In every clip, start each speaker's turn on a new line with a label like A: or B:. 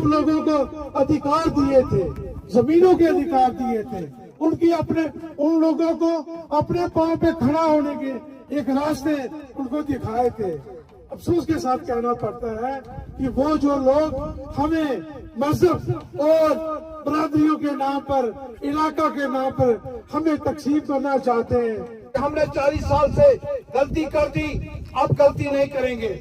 A: गरीब लोगों को अधिकार दिए थे, जमीनों के अधिकार दिए थे, उन लोगों को अपने पांव पे खड़ा होने के एक रास्ते उनको दिखाए थे। अफसोस के साथ कहना पड़ता है कि वो जो लोग हमें मजहब और बरादरियों के नाम पर, इलाका के नाम पर हमें तकसीम करना चाहते हैं। हमने 40 साल से गलती कर दी, अब गलती नहीं करेंगे।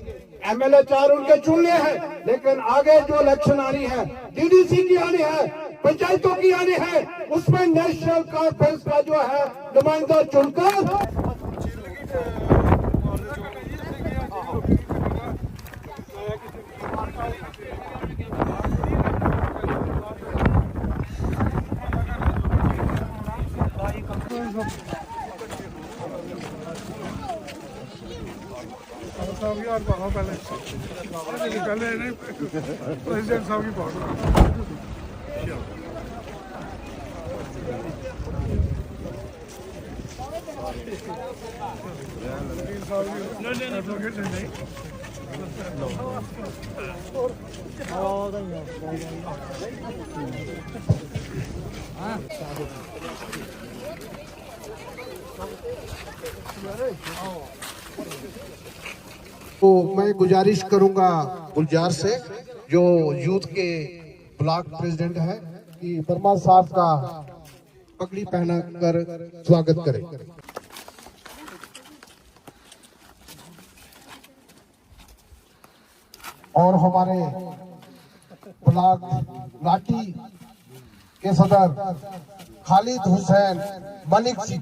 A: MLA 4 उनके चुनने हैं, लेकिन आगे जो इलेक्शन आनी है, DDC की आनी है, पंचायतों की आनी है, उसमें नेशनल कॉन्फ्रेंस का जो है नुमाइंदा चुनकर
B: प्रेसिडेंट साहब की बात
C: तो मैं गुजारिश करूंगा गुलजार से, जो यूथ के ब्लॉक प्रेसिडेंट है, कि वर्मा साहब का पगड़ी पहना कर स्वागत करें। और हमारे ब्लॉक लाठी के सदर खालिद हुसैन मलिक जी,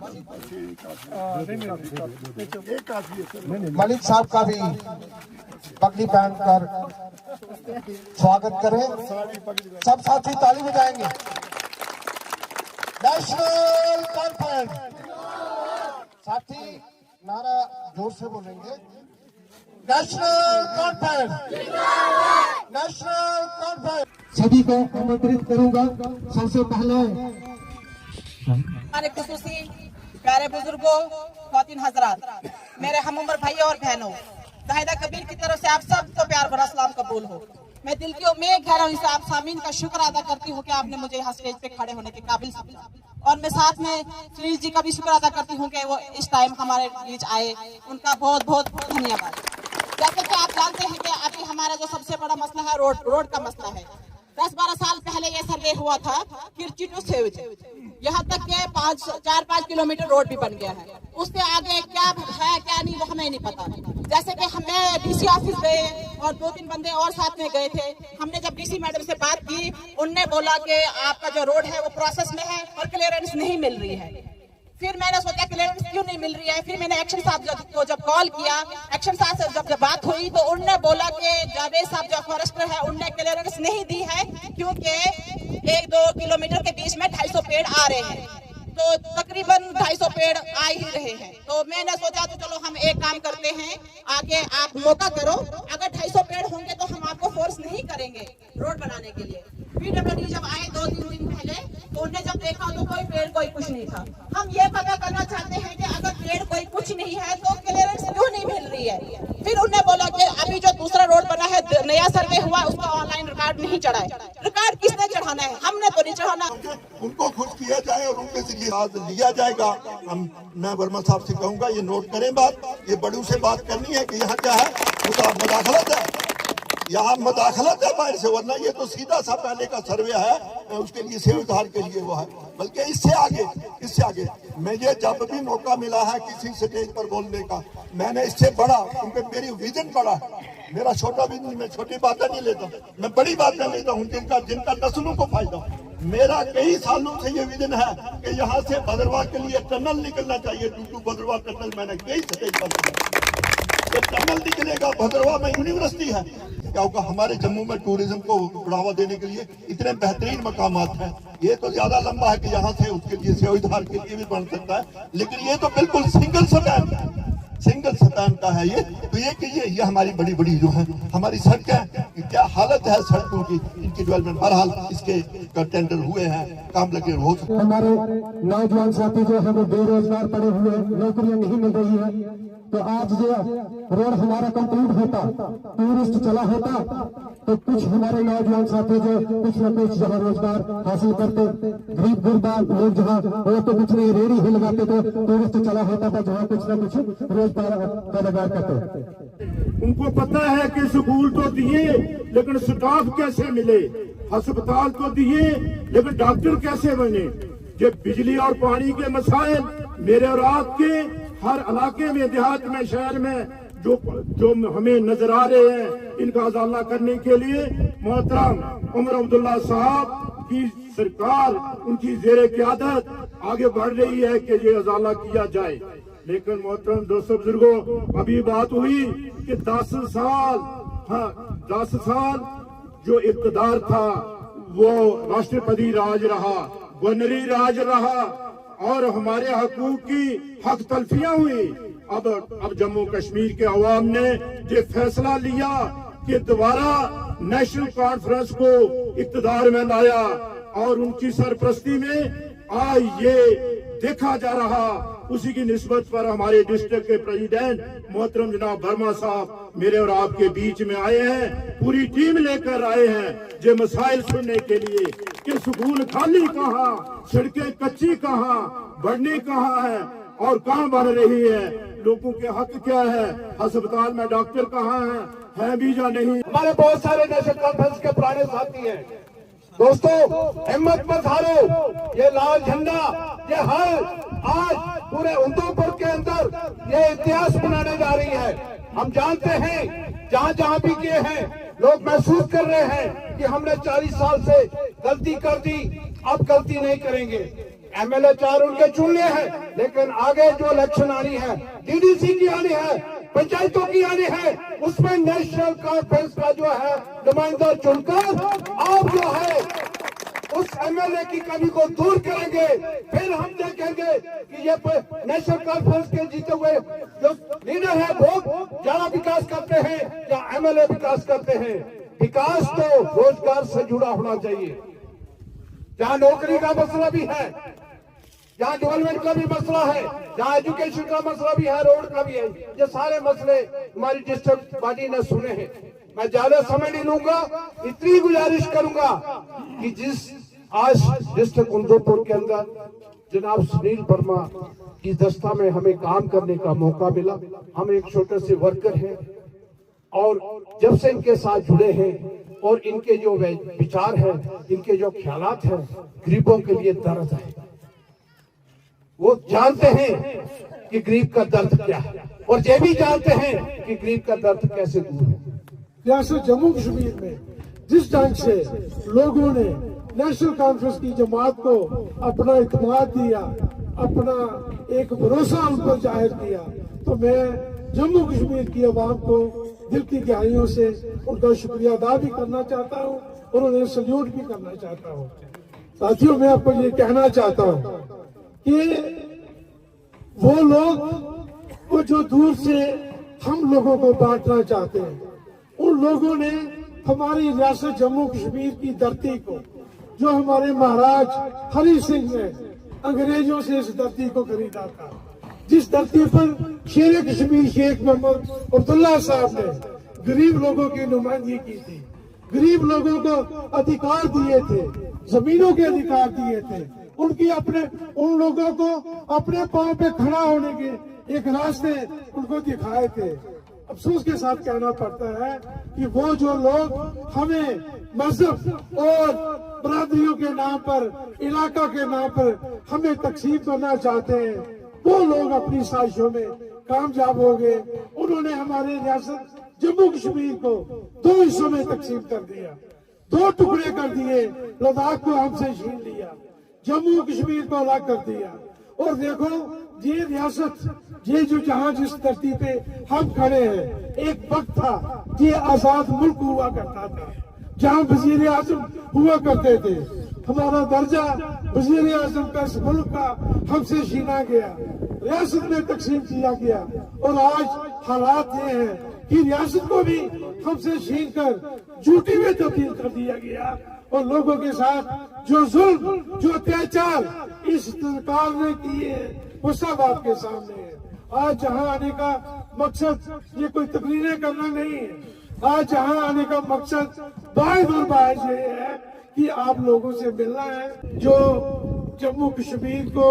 C: मलिक साहब का भी पगड़ी पहनकर स्वागत करें। सब साथी ताली बजाएंगे। नेशनल कॉन्फ्रेंस साथी नारा जोर से बोलेंगे। National conference, national conference. सभी को आमंत्रित करूंगा। सबसे पहले
D: हमारे खुसूसी प्यारे बुजुर्गों, ख्वातीन हजरात, मेरे हम उम्र भाई और बहनों, जाहिदा कबीर की तरफ से आप सबको प्यार भरा सलाम कबूल हो। मैं दिल की उम्मीद गहराई से आप सामीन का शुक्र अदा करती हूँ कि आपने मुझे यहाँ स्टेज पे खड़े होने के काबिल समझा, और मैं साथ में सुनील जी का भी शुक्र अदा करती हूँ कि वो इस टाइम हमारे बीच आए। उनका बहुत बहुत धन्यवाद। जैसे कि आप जानते हैं कि अभी हमारा जो सबसे बड़ा मसला है रोड का मसला है। 10-12 साल पहले ये सर्वे हुआ था किरची टू सेवज, यहाँ तक के 4-5 किलोमीटर रोड भी बन गया है। उससे आगे क्या है क्या नहीं वो हमें नहीं पता। जैसे कि हमें DC ऑफिस गए और 2-3 बंदे और साथ में गए थे। हमने जब DC मैडम से बात की, उनने बोला कि आपका जो रोड है वो प्रोसेस में है और क्लियरेंस नहीं मिल रही है। फिर मैंने सोचा क्लियरेंस क्यों नहीं मिल रही है। फिर मैंने एक्शन साहब को जब कॉल किया, एक्शन साहब से जब बात हुई तो उनने बोला कि जावेद साहब जो फॉरेस्टर है उनने क्लियरेंस नहीं दी है, क्योंकि 1-2 किलोमीटर के बीच में 250 पेड़ आ रहे हैं, तो तकरीबन 250 पेड़ आ ही रहे हैं। तो मैंने सोचा तो चलो हम एक काम करते हैं, आगे आप मौका करो, अगर 250 पेड़ होंगे तो हम आपको फोर्स नहीं करेंगे रोड बनाने के लिए। PWD जब आए 2-3 दिन पहले, तो उन्हें जब देखा तो कोई पेड़ कोई कुछ नहीं था। हम ये पता करना चाहते हैं कि अगर पेड़ कोई कुछ नहीं है तो क्लियरेंस क्यों नहीं मिल रही है। फिर उन्हें बोला कि अभी जो दूसरा रोड बना है, नया सर्वे हुआ, उसका ऑनलाइन रिकॉर्ड नहीं चढ़ा है। रिकॉर्ड किसने चढ़ाना है? हमने तो नहीं चढ़ाना।
E: उनको खुश किया जाए और उनके से लिया जाएगा। मैं वर्मा साहब से कहूंगा ये नोट करें बात, ये बड़ों से बात करनी है कि यहाँ क्या है, मुदाखलत है, यहाँ मुदाखलत है बाहर से, वरना ये तो सीधा सा पहले का सर्वे है, उसके लिए सेव उधार के लिए वो है। बल्कि इससे आगे मुझे जब भी मौका मिला है किसी स्टेज पर बोलने का, मैंने इससे बड़ा, क्योंकि मेरी विजन बड़ा है, मेरा छोटा विजन, मैं छोटी बातें नहीं लेता, मैं बड़ी बातें लेता हूँ जिनका नस्लों को फायदा। मेरा कई सालों से ये विजन है कि यहाँ से भद्रवाह के लिए टनल निकलना चाहिए। टूटू भद्रवाह टनल मैंने कई स्टेज पर, टनल निकलेगा, भद्रवाह में यूनिवर्सिटी है, क्या होगा, हमारे जम्मू में टूरिज्म को बढ़ावा देने के लिए इतने बेहतरीन मकामात हैं। ये तो ज्यादा लंबा है कि यहाँ से उसके लिए सेवाधार के लिए भी बन सकता है, लेकिन ये तो बिल्कुल सिंगल स्टैंड का है ये। तो ये कि ये हमारी बड़ी जो है हमारी सड़कें, क्या हालत है सड़कों की, इनकी डेवलपमेंट, बहरहाल इसके टेंडर हुए हैं, काम लगे हो सकते।
A: हमारे नौजवान साथी जो हमें बेरोजगार पड़े हुए, नौकरियां नहीं मिल रही है,
B: तो आज जो रोड हमारा कंप्लीट होता, टूरिस्ट चला होता, तो कुछ हमारे नौजवान साथी जो कुछ न कुछ जहाँ रोजगार हासिल करते, गरीब गुरबा लोग जहाँ वो तो कुछ नहीं रेडी ही लगाते थे, टूरिस्ट चला होता था जहाँ कुछ न कुछ रोजगार कारोबार करते।
F: उनको पता है कि स्कूल तो दिए लेकिन स्टाफ कैसे मिले, अस्पताल तो दिए लेकिन डॉक्टर कैसे बने। ये बिजली और पानी के मसाइल मेरे और आपके हर इलाके में, देहात में, शहर में जो हमें नजर आ रहे हैं, इनका उजाला करने के लिए मोहतरम उमर अब्दुल्ला साहब की सरकार, उनकी जेर क़यादत आगे बढ़ रही है कि ये उजाला किया जाए। लेकिन मोहतरम दोस्तों बुजुर्गों, अभी बात हुई कि 10 साल जो इक़्तिदार था वो राष्ट्रपति राज रहा, गवर्नरी राज रहा और हमारे हकूक की हक तलफियां हुई। अब जम्मू कश्मीर के अवाम ने ये फैसला लिया कि दोबारा नेशनल कॉन्फ्रेंस को इक़्तिदार में लाया और उनकी सरपरस्ती में आज ये देखा जा रहा। उसी की निस्बत पर हमारे डिस्ट्रिक्ट के प्रेसिडेंट मोहतरम जनाब वर्मा साहब मेरे और आपके बीच में आए हैं, पूरी टीम लेकर आए हैं ये मसाइल सुनने के लिए कि स्कूल खाली कहाँ, सड़कें कच्ची कहाँ, बढ़नी कहाँ है और कहाँ बढ़ रही है, लोगों के हक क्या है, अस्पताल में डॉक्टर कहाँ है भी या नहीं।
A: हमारे बहुत सारे नेशनल कॉन्फ्रेंस के पुराने साथी हैं। दोस्तों, हिम्मत मत हारो, ये लाल झंडा ये हर आज पूरे उधमपुर के अंदर ये इतिहास बनाने जा रही है। हम जानते हैं जहाँ जहाँ भी किए हैं, लोग महसूस कर रहे हैं कि हमने 40 साल से गलती कर दी, अब गलती नहीं करेंगे। MLA 4 उनके चुन लिए हैं, लेकिन आगे जो इलेक्शन आनी है, DDC की आनी है, पंचायतों की आनी है, उसमें नेशनल कॉन्फ्रेंस का जो है नुमाइंदा चुनकर आप जो है उस MLA की कमी को दूर करेंगे। फिर हम देखेंगे कि ये नेशनल कॉन्फ्रेंस के जीते हुए जो लीडर है वो ज्यादा विकास करते हैं या MLA विकास करते हैं। विकास तो रोजगार से जुड़ा होना चाहिए। जहाँ नौकरी का मसला भी है, जहाँ डेवलपमेंट का भी मसला है, जहाँ एजुकेशन का मसला भी है, रोड का भी है, ये सारे मसले हमारी डिस्ट्रिक्ट पार्टी ने सुने हैं। मैं ज्यादा समय नहीं लूंगा, इतनी गुजारिश करूंगा कि जिस आज डिस्ट्रिक्ट उधमपुर के अंदर जनाब सुनील वर्मा की दस्ता में हमें काम करने का मौका मिला। हम एक छोटे से वर्कर हैं और जब से इनके साथ जुड़े हैं और इनके जो विचार हैं, इनके जो ख्यालात हैं, गरीबों के लिए दर्द है। वो जानते हैं कि गरीब का दर्द क्या है और ये भी जानते हैं कि गरीब का दर्द कैसे दूर है। रियासत जम्मू कश्मीर में जिस ढंग से लोगों ने नेशनल कॉन्फ्रेंस की जमात को अपना इत्मीनान दिया, अपना एक भरोसा उन पर जाहिर किया, तो मैं जम्मू कश्मीर की आवाम को दिल की गहराइयों से उनका शुक्रिया अदा भी करना चाहता हूँ और उन्हें सल्यूट भी करना चाहता हूँ। साथियों, मैं आपको ये कहना चाहता हूँ कि वो लोग वो जो दूर से हम लोगों को बांटना चाहते हैं, उन लोगों ने हमारी रियासत जम्मू कश्मीर की धरती को, जो हमारे महाराज हरि सिंह ने अंग्रेजों से इस धरती को खरीदा था, जिस धरती पर शेर कश्मीर शेख मोहम्मद अब्दुल्ला साहब ने गरीब लोगों की नुमाइंदगी की थी, गरीब लोगों को अधिकार दिए थे, जमीनों के अधिकार दिए थे, उन लोगों को अपने पांव पे खड़ा होने के एक रास्ते उनको दिखाए थे। अफसोस के साथ कहना पड़ता है कि वो जो लोग हमें मजहब और बरादरियों के नाम पर, इलाका के नाम पर हमें तकसीम करना चाहते हैं, वो लोग अपनी साजिशों में कामयाब हो गए। उन्होंने हमारे रियासत जम्मू कश्मीर को 2 हिस्सों में तकसीम कर दिया, 2 टुकड़े कर दिए। लद्दाख को हमसे छीन लिया, जम्मू कश्मीर को अलग कर दिया। और देखो, ये रियासत, ये जो जहां जिस धरती पे हम खड़े हैं, एक वक्त था ये आजाद मुल्क हुआ करता था, जहां वजीर आजम हुआ करते थे। हमारा दर्जा वजीर आजम का इस मुल्क का हमसे छीना गया, रियासत में तकसीम किया गया। और आज हालात ये हैं कि रियासत को भी हमसे छीन कर झूठी में तब्दील कर दिया गया। और लोगों के साथ जो जुल्म, जो अत्याचार इस सरकार ने किए वो सब आपके सामने है। आज यहाँ आने का मकसद ये कोई तकरीरें करना नहीं है। आज यहाँ आने का मकसद बाइज और बाइज ये है कि आप लोगों से मिलना है। जो जम्मू कश्मीर को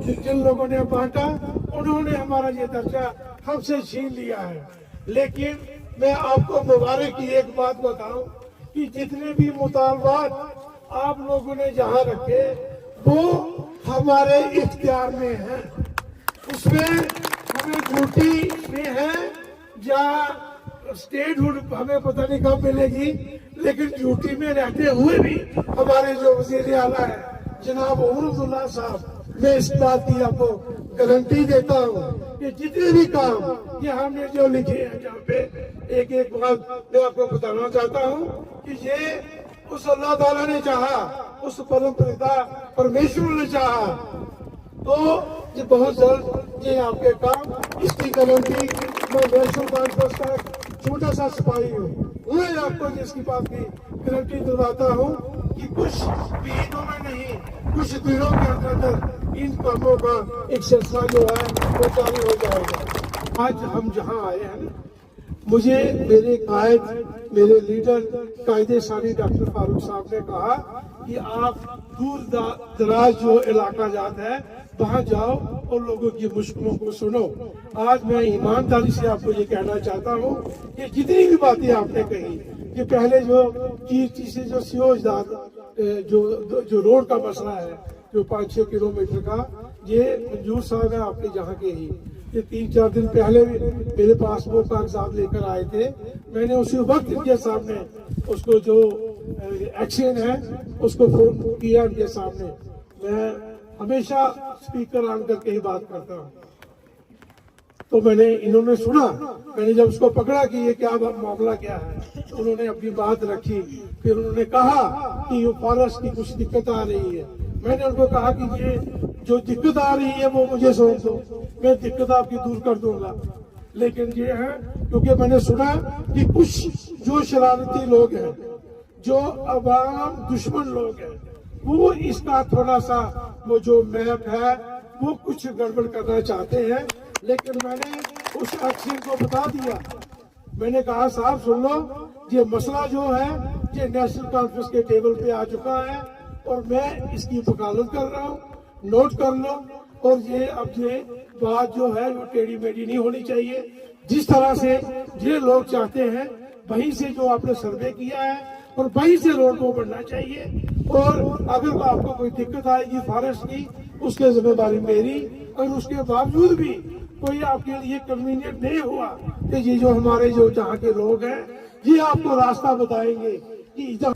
A: जिन लोगों ने बांटा, उन्होंने हमारा ये दर्जा हमसे छीन लिया है। लेकिन मैं आपको मुबारक की एक बात बताऊं कि जितने भी मुतालबात आप लोगों ने जहां रखे वो हमारे इख्तियार में है। उसमें हमें ड्यूटी में है या स्टेटहुड हमें पता नहीं कब मिलेगी, लेकिन ड्यूटी में रहते हुए भी हमारे जो वजीर आला है जनाब उमरुल्लाह साहब, मैं इस बात की आपको गारंटी देता हूँ कि जितने भी काम ये हमने जो लिखे हैं, जहाँ पे एक एक बात मैं आपको बताना चाहता हूँ कि ये उस अल्लाह ताला ने चाहा, उस परम पिता परमेश्वर ने चाहा तो ये बहुत जल्द ये आपके काम इसकी गारंटी मैं नेशनल कॉन्फ्रेंस का छोटा सा सिपाही हूँ, मैं आपको जिसकी बात की गारंटी दिलवाता हूँ कि कुछ महीनों में नहीं, कुछ दिनों के अंदर इन कामों का एक सिलसिला जो है वो जारी हो जाएगा। आज हम जहाँ आए हैं, मुझे मेरे कायद, मेरे लीडर कायदे सानी डॉक्टर फारूक साहब ने कहा कि आप दूर दराज जो इलाका जात है वहाँ जाओ और लोगों की मुश्किलों को सुनो। आज मैं ईमानदारी से आपको ये कहना चाहता हूँ कि जितनी भी बातें आपने कही कि पहले जो कीर्ति से जो सियोजदार जो रोड का मसला है, जो 5-6 किलोमीटर का, ये मंजूर साहब है आपके जहाँ के ही, ये 3-4 दिन पहले भी मेरे पास वो कागजात लेकर आए थे। मैंने उसी वक्त इनके सामने उसको जो एक्शन है उसको फोन किया इनके सामने। मैं हमेशा स्पीकर ऑन करके ही बात करता हूँ, तो मैंने इन्होंने सुना, मैंने जब उसको पकड़ा कि ये क्या मामला क्या है, तो उन्होंने अपनी बात रखी। फिर उन्होंने कहा कि ये फॉरेस्ट की कुछ दिक्कत आ रही है। मैंने उनको कहा कि ये जो दिक्कत आ रही है वो मुझे सौंप दो, मैं दिक्कत आपकी दूर कर दूंगा। लेकिन ये है क्योंकि मैंने सुना कि कुछ जो शरारती लोग हैं, जो अवाम दुश्मन लोग हैं, वो इसका थोड़ा सा वो जो मैप है वो कुछ गड़बड़ करना चाहते हैं। लेकिन मैंने उस एक्शन को बता दिया, मैंने कहा साहब सुन लो, ये मसला जो है ये नेशनल कॉन्फ्रेंस के टेबल पे आ चुका है और मैं इसकी वकालत कर रहा हूँ, नोट कर लो। और ये अब ये बात जो है वो टेढ़ी मेढ़ी नहीं होनी चाहिए। जिस तरह से ये लोग चाहते हैं वहीं से जो आपने सर्वे किया है और वहीं से रोड को बढ़ना चाहिए। और अगर आपको कोई दिक्कत आएगी फॉरेस्ट की, उसके जिम्मेदारी मेरी। और उसके बावजूद भी कोई आपके लिए कन्वीनियंट नहीं हुआ कि ये जो हमारे जो जहाँ के लोग हैं ये आपको रास्ता बताएंगे कि इधर